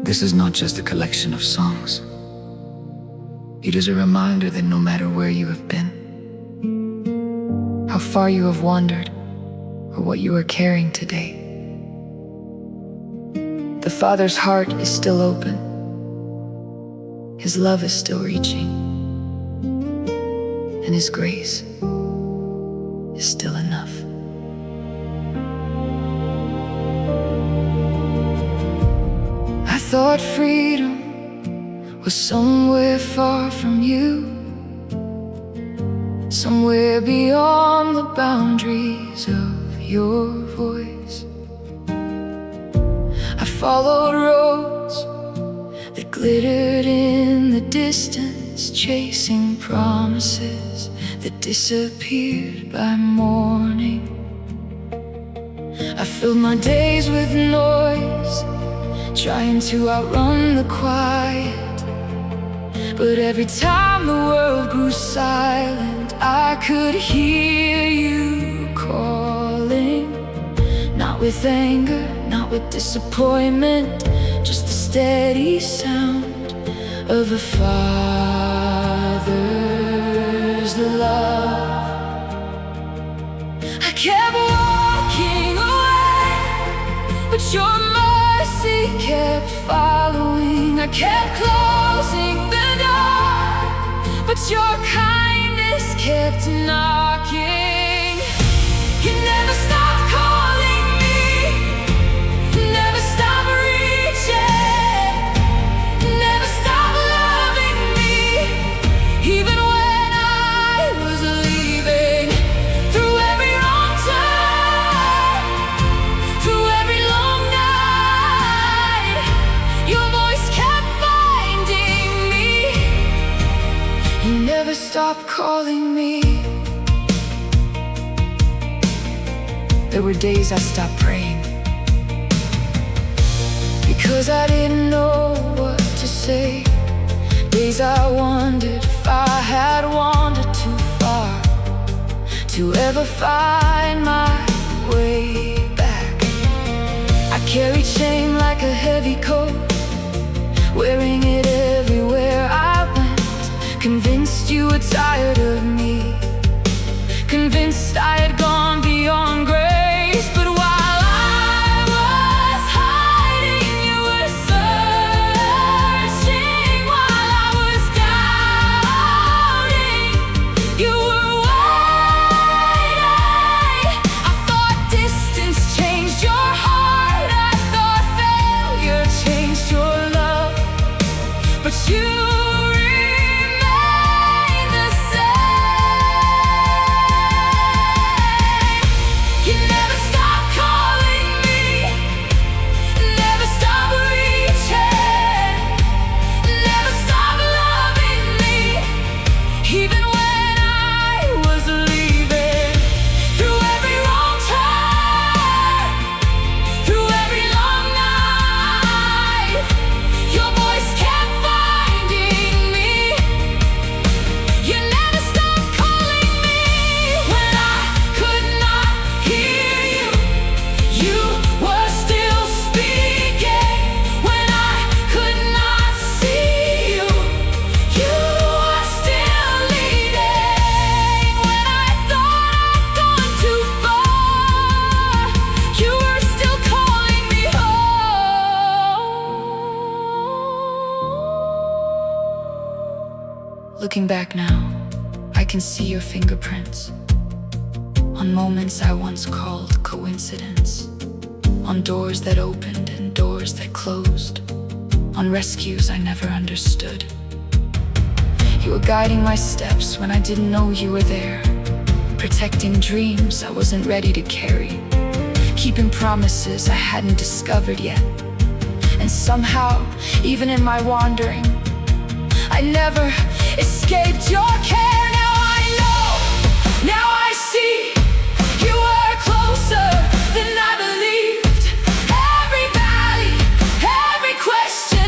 This is not just a collection of songs. It is a reminder that no matter where you have been, how far you have wandered, or what you are carrying today, the Father's heart is still open. His love is still reaching, and His grace is still enough. I thought freedom was somewhere far from you, somewhere beyond the boundaries of your voice. I followed roads that glittered in the distance, chasing promises that disappeared by morning. I filled my days with noise, trying to outrun the quiet. But every time the world grew silent, I could hear you calling. Not with anger, not with disappointment, just the steady sound of a father's love. I kept walking away, but your mercy kept following. I kept closing the door, but your kindness kept knocking. You never stopped calling me, never stopped reaching, never stopped loving me, even when I was leaving. Through every wrong turn, through every long night, your voice kept finding me. You never stopped calling me. There were days I stopped praying, because I didn't know what to say. Days I wondered if I had wandered too far to ever find my way back. I carried shame like a heavy coat, wearing it everywhere I went. Convinced you were tired of me, convinced I had gone beyond grace. But while I was hiding, you were searching. While I was doubting, you were waiting. I thought distance changed your heart, I thought failure changed your love, but you remain the same. You never stopped calling me, never stopped reaching, never stopped loving me, even when I was leaving. Through every wrong turn, through every long night, your voice kept finding me. You never stopped calling me when I could not hear you. You were still speaking when I could not see you. You were still leading when I thought I'd gone too far. You were still calling me home. Looking back now, I can see your fingerprints on moments I once called coincidence, on doors that opened and doors that closed, on rescues I never understood. You were guiding my steps when I didn't know you were there, protecting dreams I wasn't ready to carry, keeping promises I hadn't discovered yet. And somehow, even in my wandering, I never escaped your care. Now I know, now I see, you were closer than I believed. Every valley, every question,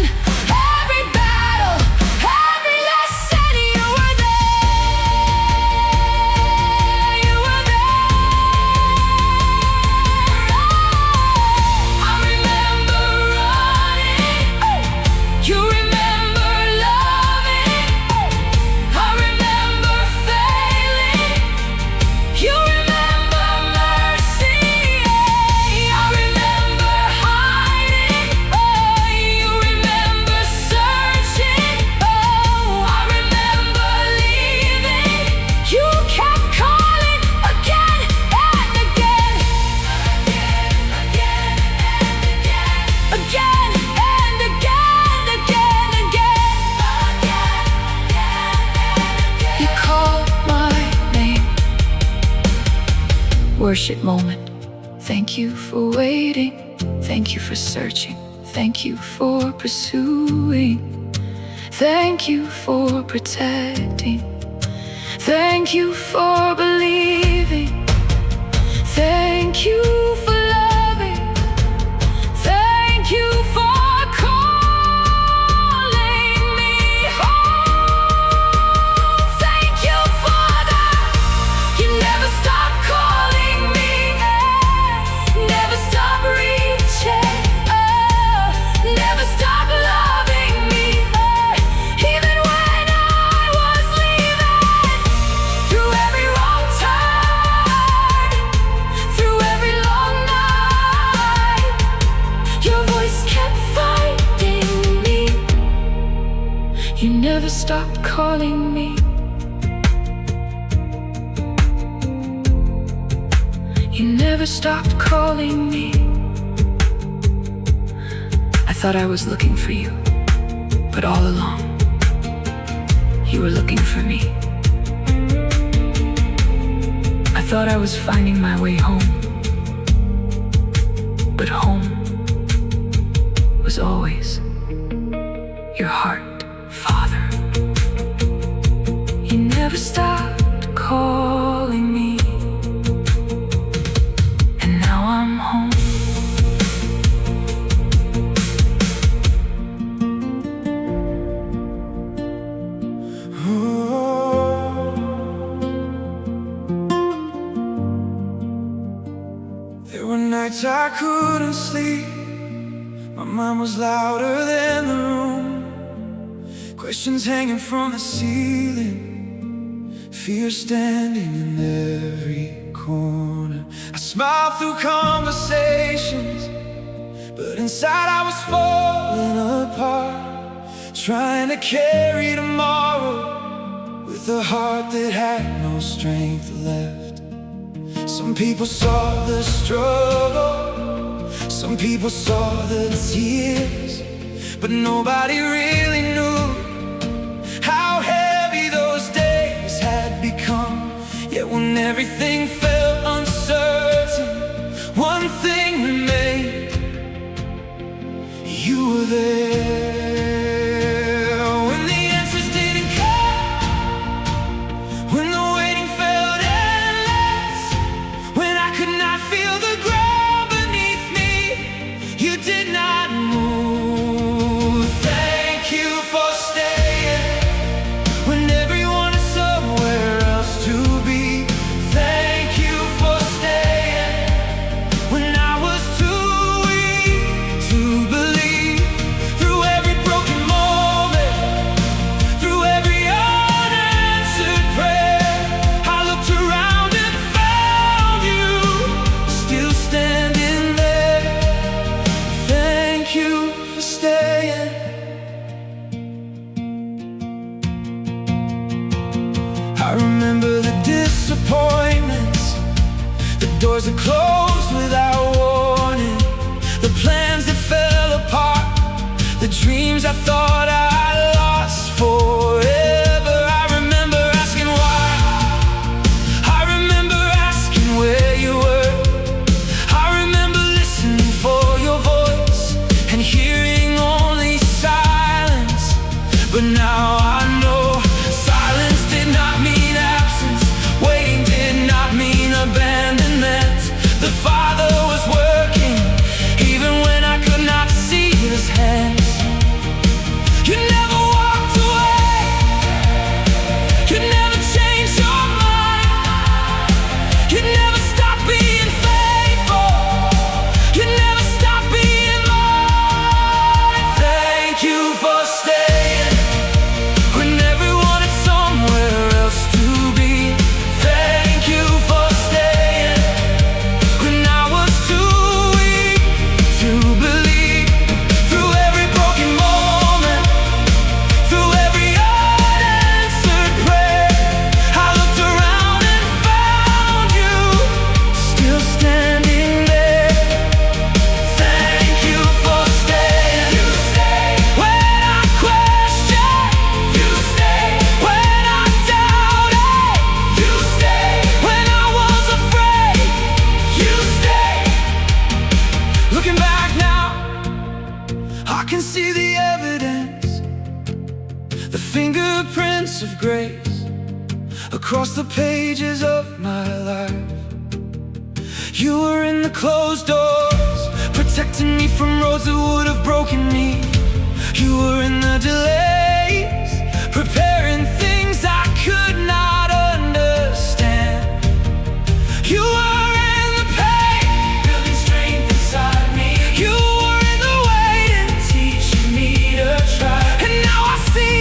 every battle, every lesson, you were there, you were there. I remember running worship moment. Thank you for waiting, thank you for searching, thank you for pursuing, thank you for protecting, thank you for believing, thank you for loving, thank you for calling me home. Thank you for that. You never stop calling me, never stop reaching, never stop loving me, even when I was leaving. Through every wrong turn, through every long night, your voice kept finding me. You never stopped calling me. You never stopped calling me. I thought I was looking for you, but all along, you were looking for me. I thought I was finding my way home, but home was always your heart, Father. You never stopped calling me, and now I'm home. There were nights I couldn't sleep. My mind was louder than the room. Questions hanging from the ceiling, fear standing in every corner. I smiled through conversations, but inside I was falling apart, trying to carry tomorrow with a heart that had no strength left. Some people saw the struggle, some people saw the tears, but nobody really knew how heavy those days had become. Yet when everything felt uncertain, one thing remained: you were there. When the answers didn't come, when the waiting felt endless, when I could not feel the ground beneath me, you did not move. Thank you for staying when everyone is somewhere else to be. Thank you for staying when I was too weak to believe. Through Looking back now, I can see the evidence, the fingerprints of grace across the pages of my life. You were in the closed doors, protecting me from roads that would have broken me. You were in the delays, preparing things I could not understand. You were in the pain, building strength inside me. You were in the waiting, teaching me to try. And now I see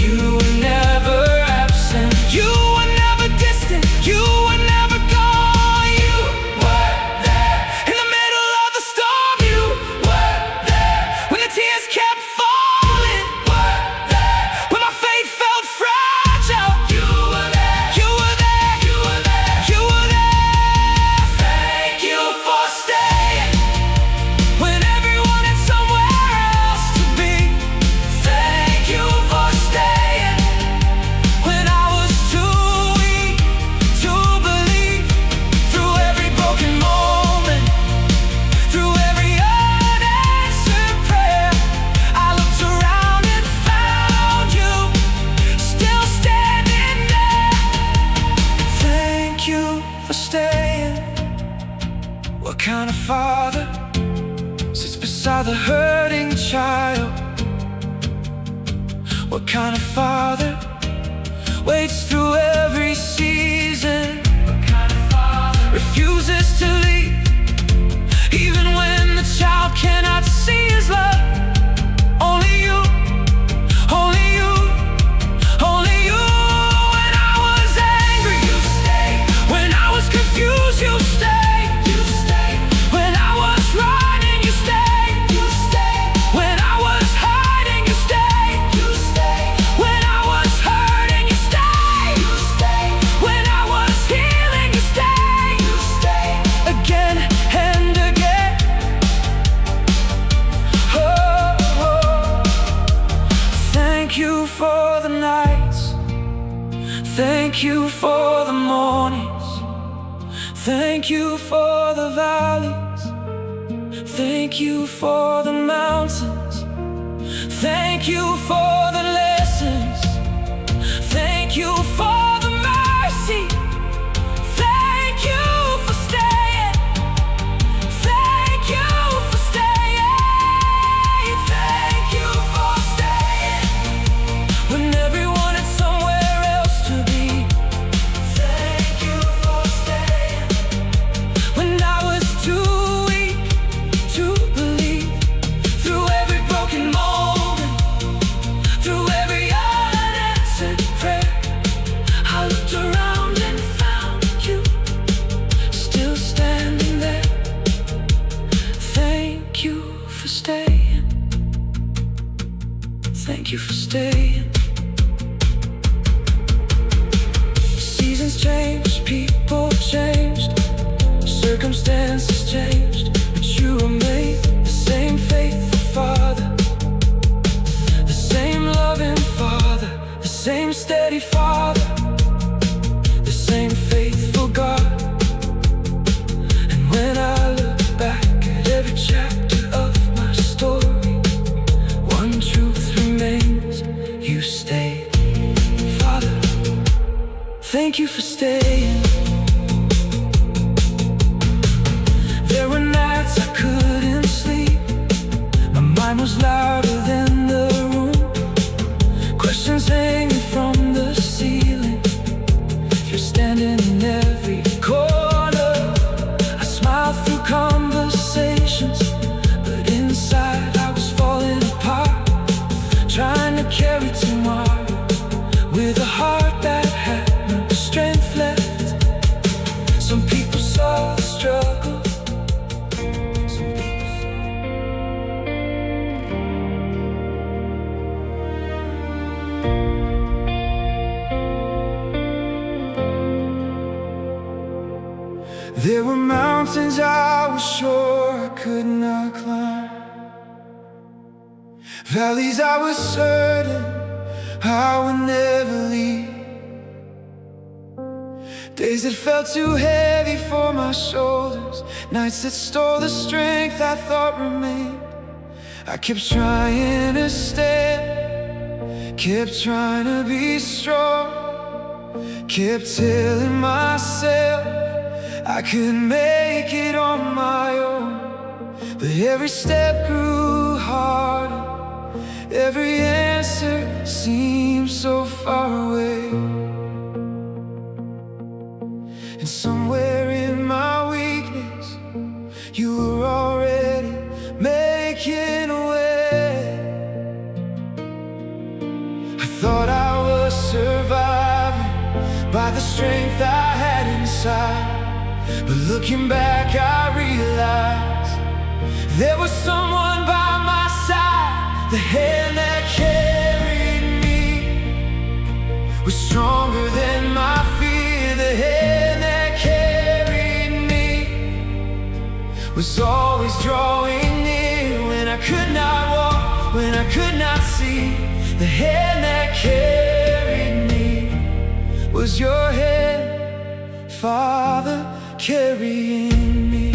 you were never absent. You were never distant. You were never gone. You were there in the middle of the storm. You were there when the tears kept falling. Were there when my faith felt fragile. You were there. You were there. You were there. You were there. Thank you for staying when everyone had somewhere else to be. Thank you for staying when I was too weak to believe. Through every broken moment, through every unanswered prayer, I looked around and found you still standing there. Thank you for staying. What kind of father sits beside the hurting child? What kind of father waits through every season? What kind of father refuses to leave even when the child cannot see his love? Only you, only you, only you. When I was angry, you stayed. When I was confused, you stayed. You stayed. When I was running, you stayed. You stayed. When I was hiding, you stayed. You stayed. When I was hurting, you stayed. You stayed. When I was healing, you stayed. You stayed. Again and again. Oh, thank you for the nights. Thank you for the mornings. Thank you for the valleys. Thank you for the mountains. Thank you for the lessons. Thank you for the mercy. Thank you for staying. Thank you for staying. Thank you for staying when everyone had somewhere else to be. Thank you for staying when I was too weak to believe. Through every broken moment, through every unanswered prayer, I looked around and found you still standing there. Thank you for staying. Thank you for staying. Seasons changed, people changed, circumstances changed, but you remain the same faithful Father, the same loving Father, the same steady Father, the same faithful God. And when I look back at every chapter of my story, one truth remains: you stayed. Father, thank you for staying. There were nights I couldn't sleep. My mind was louder than the room. Questions hanging from the ceiling. You're standing in every corner. I smiled through conversations, but inside I was falling apart, trying to carry tomorrow with a heart that had no strength left. Some people saw the struggle. Some people There were mountains I was sure I could not climb, valleys I was certain I would never leave, Days that felt too heavy for my shoulders, nights that stole the strength I thought remained. I kept trying to stand, kept trying to be strong, kept telling myself I could make it on my own. But every step grew harder, every answer seemed so far away. And somewhere in my weakness, you were already making a way. I thought I was surviving by the strength I had inside, but looking back I realized there was someone by my side. The hand that carried me was stronger than my fear. The hand that carried me was always drawing near when I could not walk, when I could not see. The hand that carried me was your hand, Father, carrying me.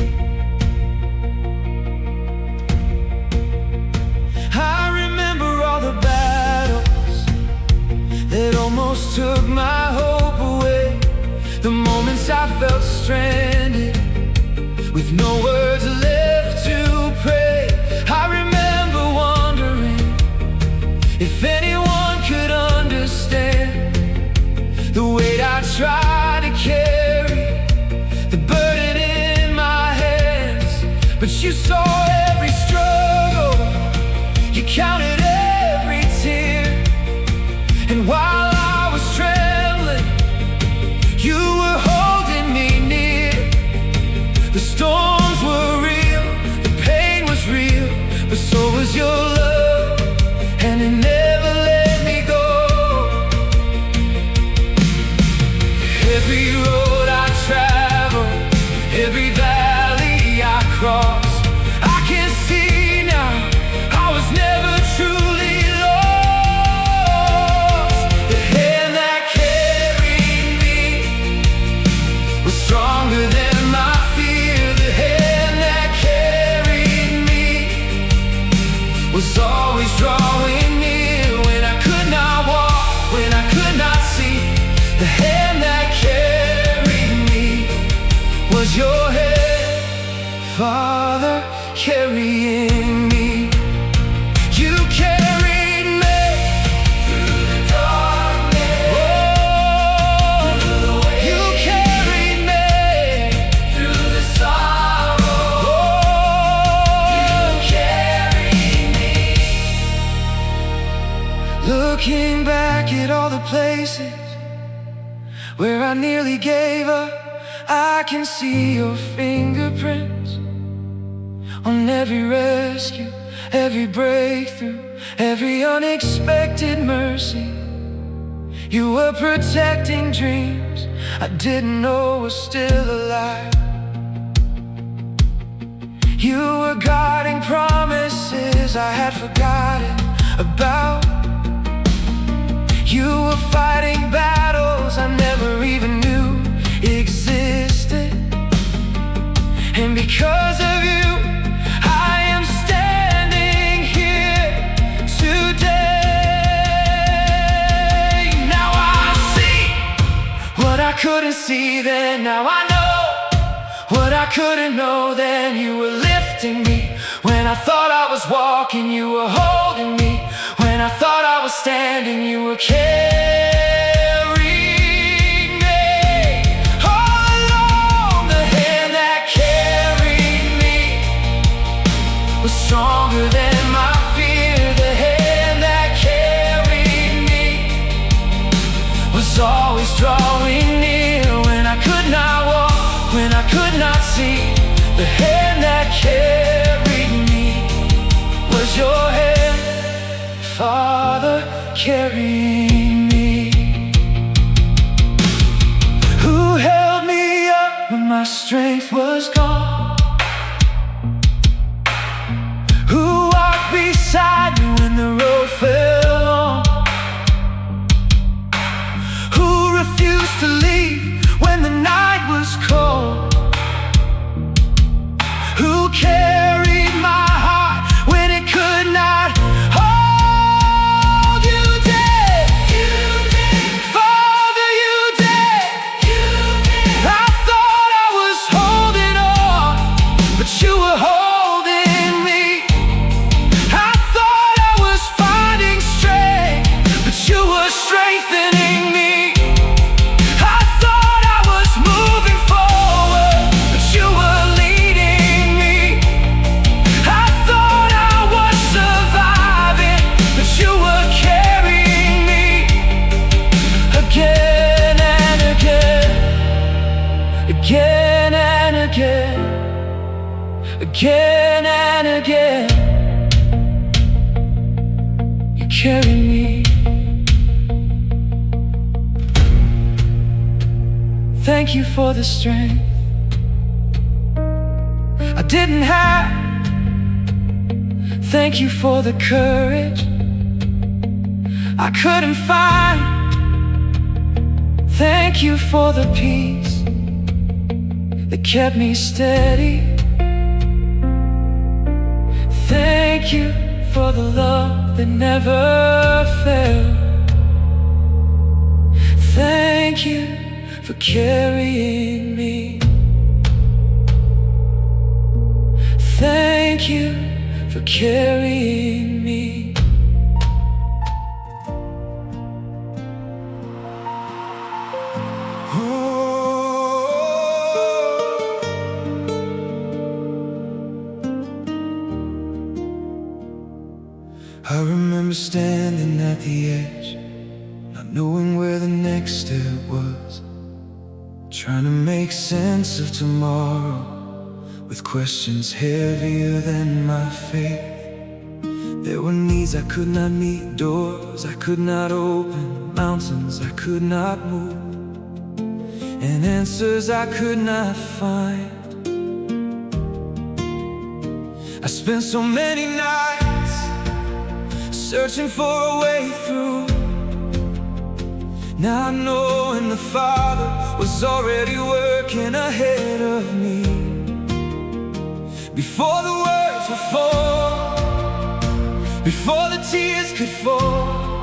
I remember all the battles that almost took my hope away, the moments I felt stranded with no words left to pray. I remember wondering if anyone could understand the weight I tried to carry, the burden in my hands. But you saw every struggle, you counted every tear, and while I was trembling, you were holding me near. The storms were real, the pain was real, but so was your love, and it never let me go. Every road I traveled, every valley I crossed, I can see now I was never truly lost. The hand that carried me was stronger than my fear. The hand that carried me was always drawing near when I could not walk, when I could not see. The hand that carried me was your hand, Father, carrying me. You carried me through the darkness. Oh, through the way. You carried me through the sorrow. Oh, you carried me. Looking back at all the places where I nearly gave up, I can see your fingerprints on every rescue, every breakthrough, every unexpected mercy. You were protecting dreams I didn't know were still alive. You were guarding promises I had forgotten about. You were fighting battles I never even knew existed. And because of you, I am standing here today. Now I see what I couldn't see then. Now I know what I couldn't know then. You were lifting me when I thought I was walking. You were holding me when I thought I was standing. You were carrying me all along. The hand that carried me was stronger than my fear. The hand that carried me was always drawing near when I could not walk, when I could not see. The hand that carried me was your hand, Father, carrying me. Who held me up when my strength was gone? Who walked beside me when the road fell on? Who refused to leave when the Again and again, you carry me. Thank you for the strength I didn't have. Thank you for the courage I couldn't find. Thank you for the peace that kept me steady. Thank you for the love that never failed. Thank you for carrying me. Thank you for carrying me. I remember standing at the edge, not knowing where the next step was, trying to make sense of tomorrow, with questions heavier than my faith. There were needs I could not meet, doors I could not open, mountains I could not move, and answers I could not find. I spent so many nights searching for a way through, not knowing the Father was already working ahead of me. Before the words were formed, before the tears could fall,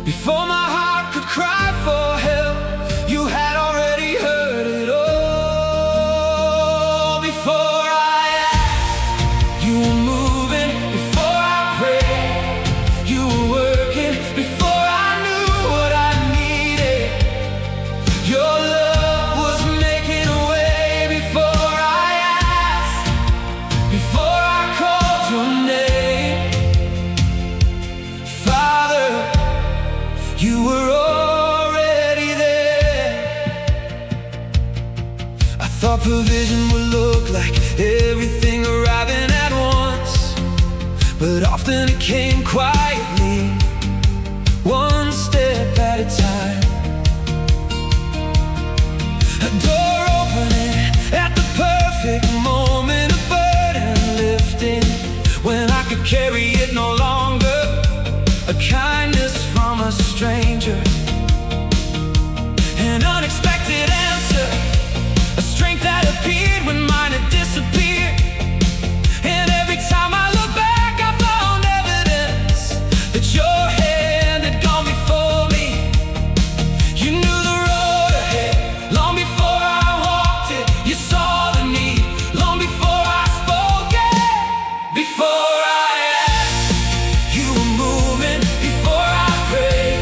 before my heart could cry for help, you had already heard it all. Before I asked, you were moving. Before I prayed, you were working. Before I knew what I needed, your love was making a way. Before I asked, before I called your name, Father, you were already there. I thought provision would look like everything arriving at once, but often it came quietly, one step at a time. A door opening at the perfect moment, a burden lifting when I could carry it no longer, a kindness from a stranger, an unexpected answer, a strength that appeared when mine had disappeared. And every time I look back, I found evidence that your hand had gone before me. You knew the road ahead long before I walked it. You saw the need long before I spoke it. Before I asked, you were moving. Before I prayed,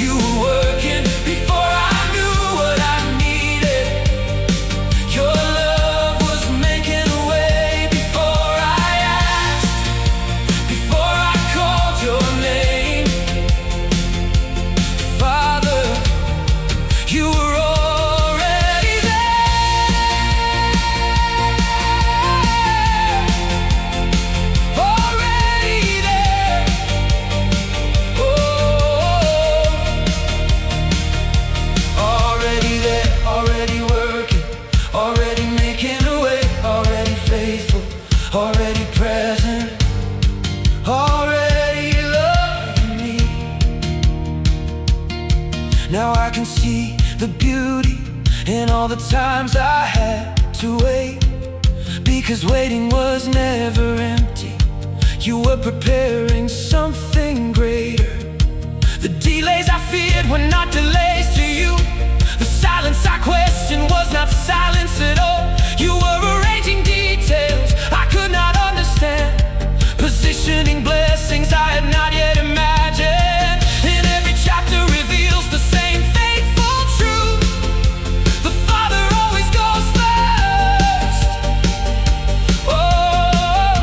you were working. Before I knew what I needed, your love was making a way. Before I asked, before I called your name, Father, you were already there. Already there. Oh, already there, already working, already making a way, already faithful, already present, already loving me. Now I can see the beauty in all the times I had to wait, because waiting was never empty. You were preparing something greater. The delays I feared were not delays to you. The silence I questioned was not silence at all. You were arranging details I could not understand, positioning blessings I had not yet imagined. And every chapter reveals the same faithful truth: the Father always goes first. Oh,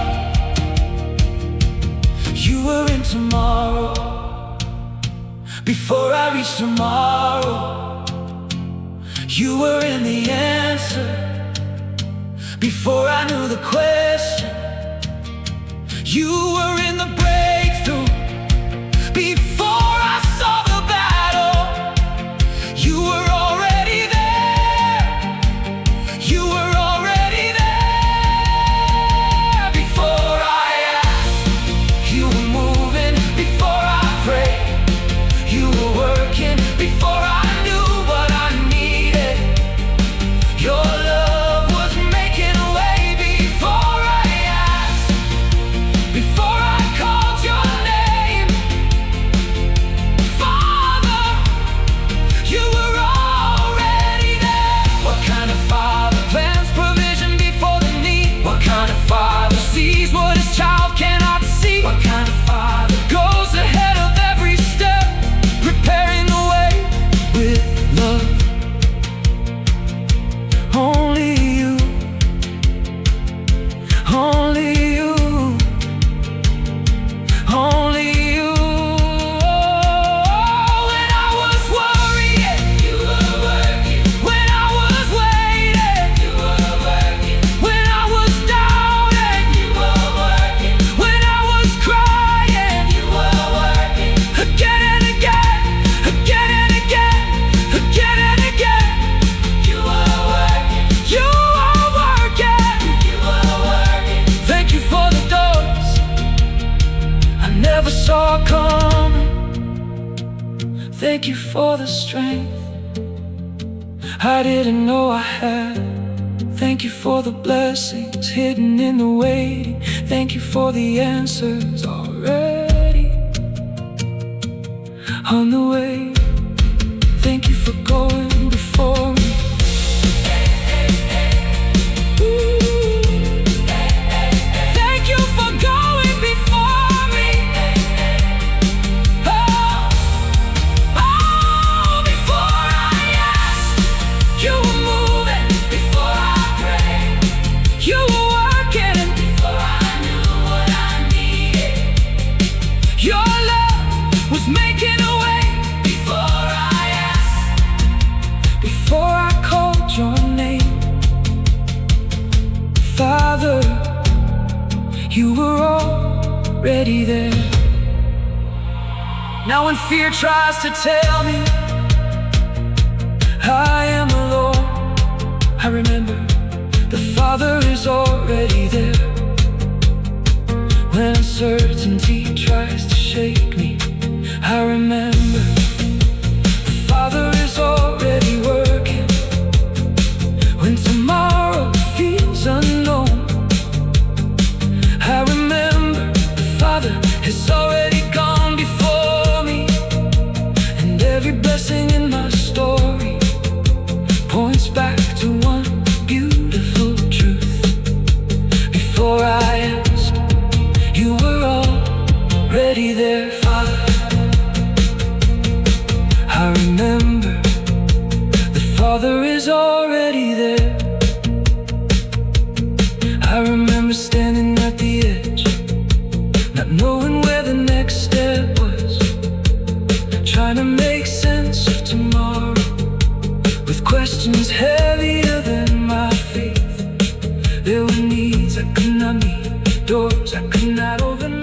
you were in tomorrow before I reached tomorrow. You were in the answer before Before I knew the question, you were in the breakthrough. Before I saw the battle, you were already there. You were already there. Before I asked, you were moving. Before I prayed, you were working. Before I knew what I needed, your love was making a way. Before I asked, before I called your name, Father, you were already there. What kind of father plans provision before the need? What kind of father sees what his child cannot see? What kind of father goes ahead of every step, preparing the way with love? Only you, only you, only you. When I was worrying, you were working. When I was waiting, you were working. When I was doubting, you were working. When I was crying, you were working. Again and again, again and again, again and again. You were working. You are working. You are working. Thank you for the doors I never saw coming. Thank you for the strength I didn't know I had. Thank you for the blessings hidden in the waiting. Thank you for the answers already on the way. Thank you for going before me. Thank you for going before me. Before I asked, you were moving. Before I prayed, you were working. Before I knew what I needed, your love was making a way. Before I asked, before I called your name, Father, you were already there. Now when fear tries to tell me I am alone, I remember the Father is already there. When uncertainty tries to shake me, I remember the Father is already working. When tomorrow feels unknown, I remember the Father has already gone before me. And every blessing in my story points back to one beautiful truth. Before I asked, you were already there, Father. I remember the Father is already there. I remember standing at the edge, not knowing where the next step was, trying to make sense of tomorrow, with questions heavier than my faith. There were needs I could not meet, doors I could not open.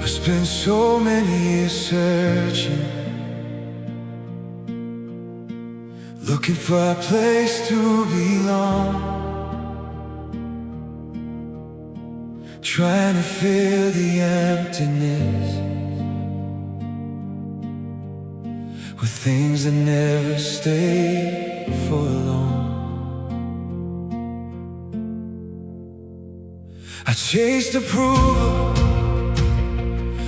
I spent so many years searching, looking for a place to belong, trying to fill the emptiness with things that never stay for long. I chased approval,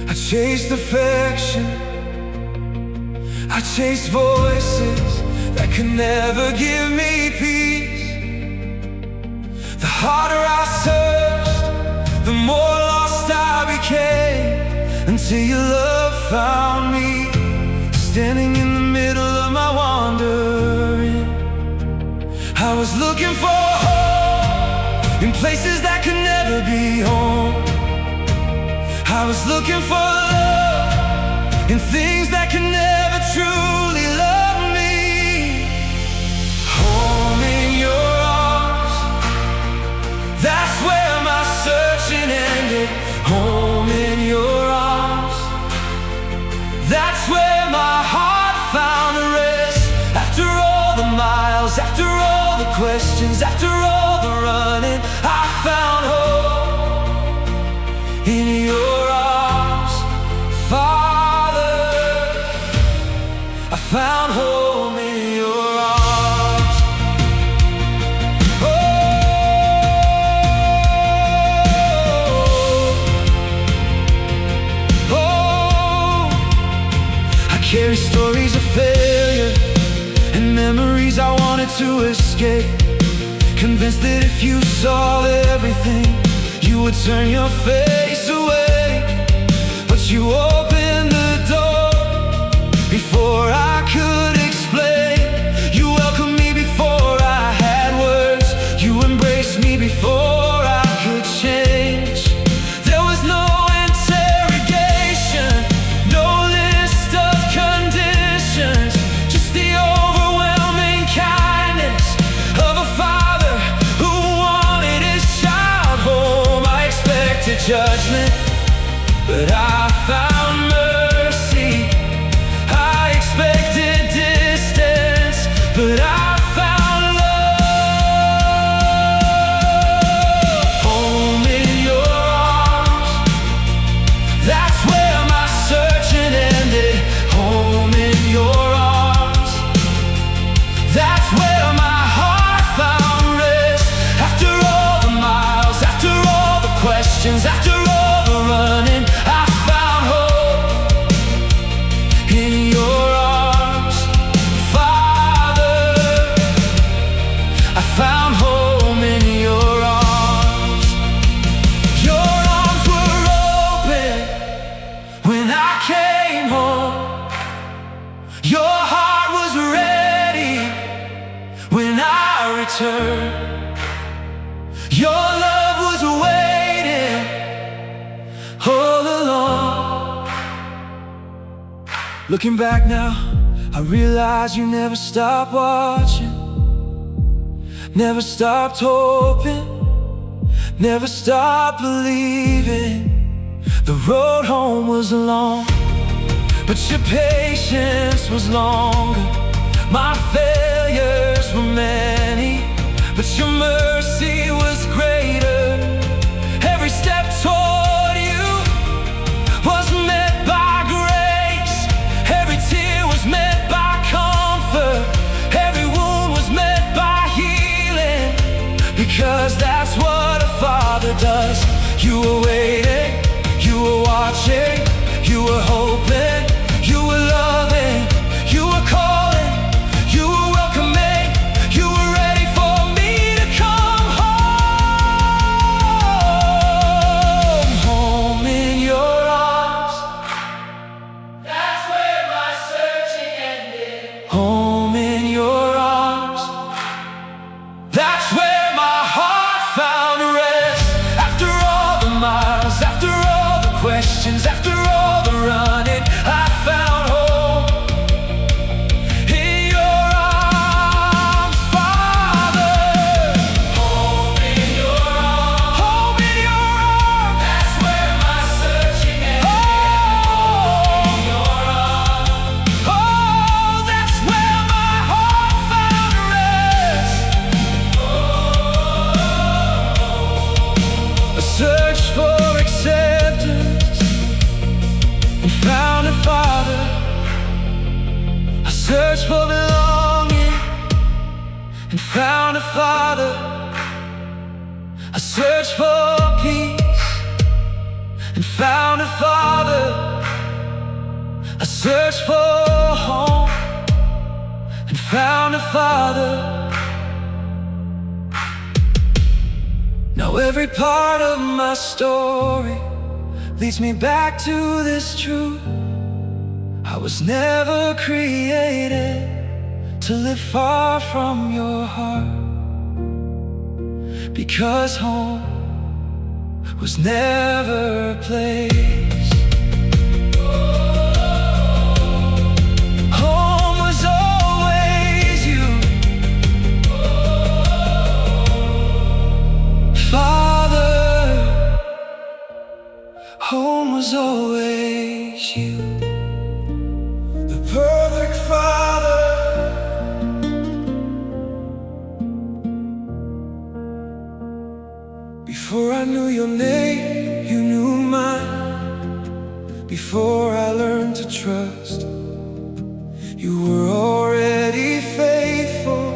I chased affection, I chased voices that could never give me peace. The harder I searched, the more lost I became, until your love found me, standing in the middle of my wandering. I was looking for hope in places that could never be home. I was looking for love in things that can never truly love me. Home in your arms, that's where my searching ended. Home in your arms, that's where my heart found a rest. After all the miles, after all the questions, after all the running, I found hope in your arms, Father. I found home in your arms. Oh, I carry stories of failure and memories I wanted to escape, convinced that if you saw everything, you would turn your face away. But you opened the door before I could explain. You welcomed me before I had words. You embraced me before I could change. There was no interrogation, no list of conditions, just the overwhelming kindness of a father who wanted his child home. I expected judgment, but I found mercy. I expected distance, but I found love. Home in your arms, that's where my searching ended. Home in your arms, that's where my heart found rest. After all the miles, after all the questions, after all the running, I found hope in your arms, Father. I found home in your arms. Your arms were open when I came home. Your heart was ready when I returned. Your love was waiting all along. Looking back now, I realize you never stopped watching, never stopped hoping, never stopped believing. The road home was long, but your patience was longer. My failures were many, but your mercy was greater. Every step toward you was met by grace. Every tear was met by comfort. Every wound was met by healing, because that's what a father does. You were waiting, you were watching, you were hoping, you were loving, you were calling, you were welcoming, you were ready for me to come home. Home in your arms, that's where my searching ended. Home in your arms, that's where my heart found rest. After all the miles, after all the questions, after all the running, I found home in your arms, Father. Home in your arms, home in your arms, that's where my searching ended. Home in your arms, oh, that's where my heart found rest. I searched for acceptance and found a father. I searched for belonging and found a father. I searched for peace and found a father. I searched for home and found a father. Now every part of my story leads me back to this truth. I was never created to live far from your heart, because home was never a place you. the perfect Father. Before I knew your name, you knew mine. Before I learned to trust, you were already faithful.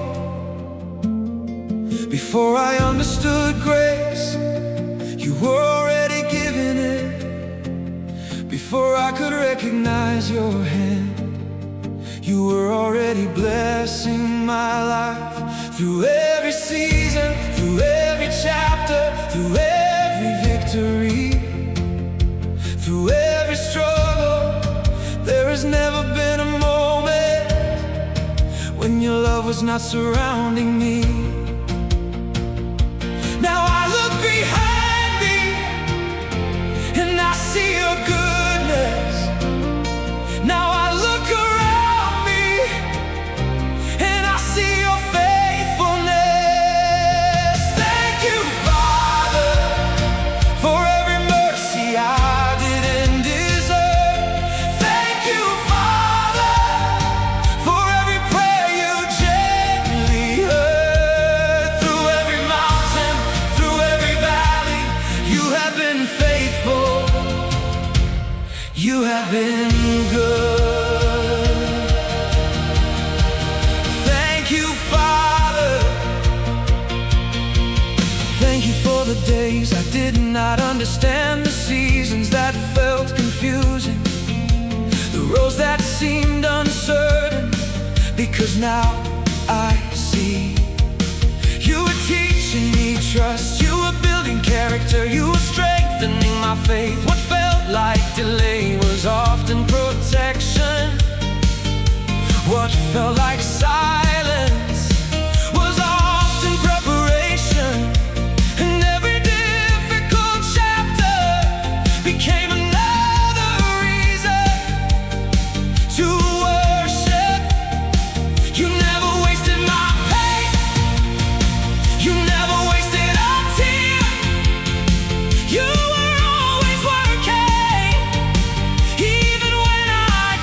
Before I understood grace, you were already giving it. Before I could recognize your hand, you were already blessing my life. Through every season, through every chapter, through every victory, through every struggle, there has never been a moment when your love was not surrounding me. Now I look behind me and I see your goodness. Now I look around me and I see your faithfulness. Thank you, Father, for every mercy I didn't deserve. Thank you, Father, for every prayer you gently heard. Through every mountain, through every valley, you have been faithful. You have been good. Thank you, Father. Thank you for the days I did not understand, the seasons that felt confusing, the roads that seemed uncertain, because now I see. You were teaching me trust, you were building character, you were strengthening my faith. What felt like delay was often protection. What felt like silence was often preparation. And every difficult chapter became another reason to worship. You never wasted my pain, you never wasted a tear. You were always working, even when I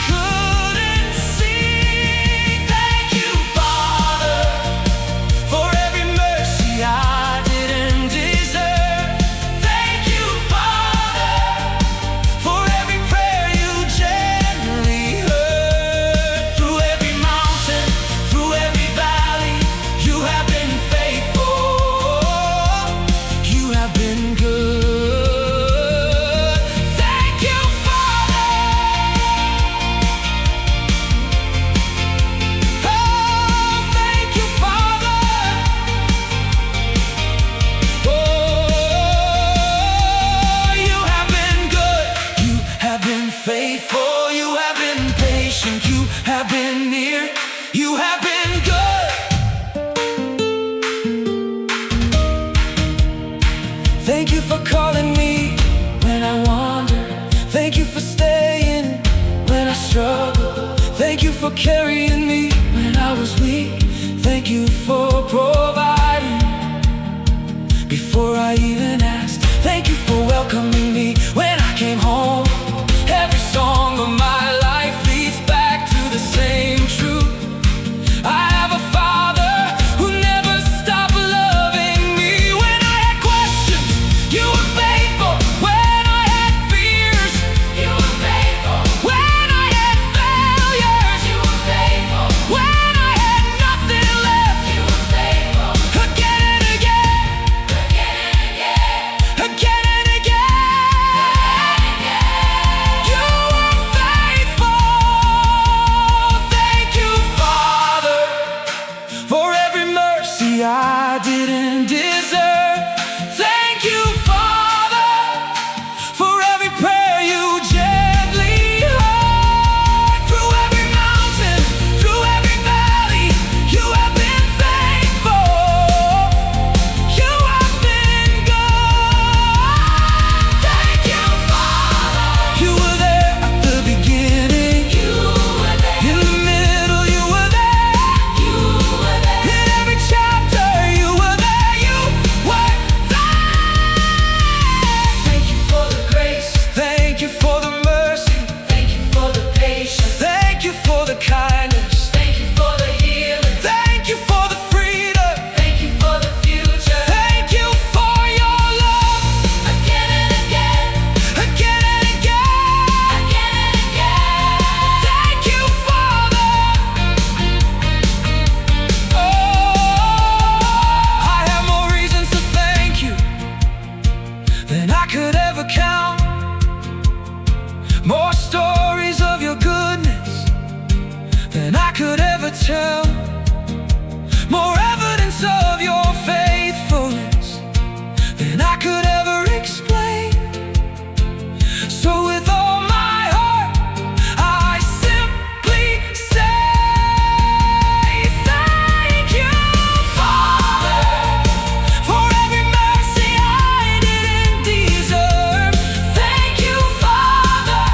couldn't see. Thank you, Father, for every mercy I didn't deserve. Thank you, Father, for every prayer you gently heard. Through every mountain, through every valley, you have been faithful. You have been good. Thank you, Father. Oh, thank you, Father. Oh, you have been good. You have been faithful. You have been patient. You have been near. You have been good. Thank you for calling me when I wander. Thank you for staying when I struggle. Thank you for carrying me when I was weak. Thank you for providing before I even asked. Thank you for welcoming me when I came home. Every song of my life leads back to the same truth. I have a Father who never stopped loving me. When I had questions, you were faithful. When I had fears, you were faithful. When I had failures, you were faithful. When I had nothing left, you were faithful. Again and again, again and again, again and again. tell, more evidence of your faithfulness than I could ever explain. So with all my heart, I simply say thank you, Father, for every mercy I didn't deserve. Thank you, Father,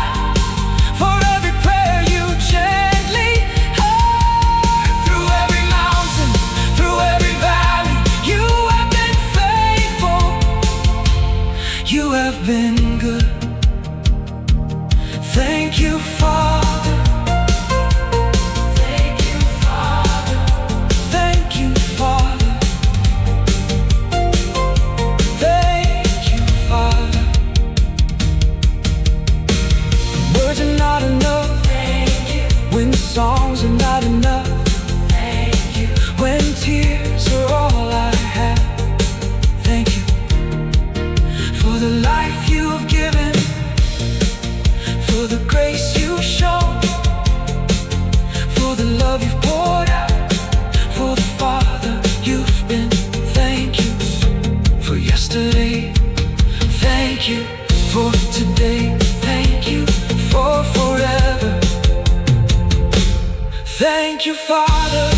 for every prayer you gently heard. Through every mountain, through every valley, you have been faithful. You have been good. Thank you, Father. Thank you, Father. Thank you, Father. Thank you, Father. Words are not enough. Thank you. When songs are not enough. Thank you. When tears are all I have. Thank you for the life you have given, for the grace you've shown, for the love you've poured out, for the Father you've been. Thank you for yesterday. Thank you for today. Thank you for forever. Thank you, Father.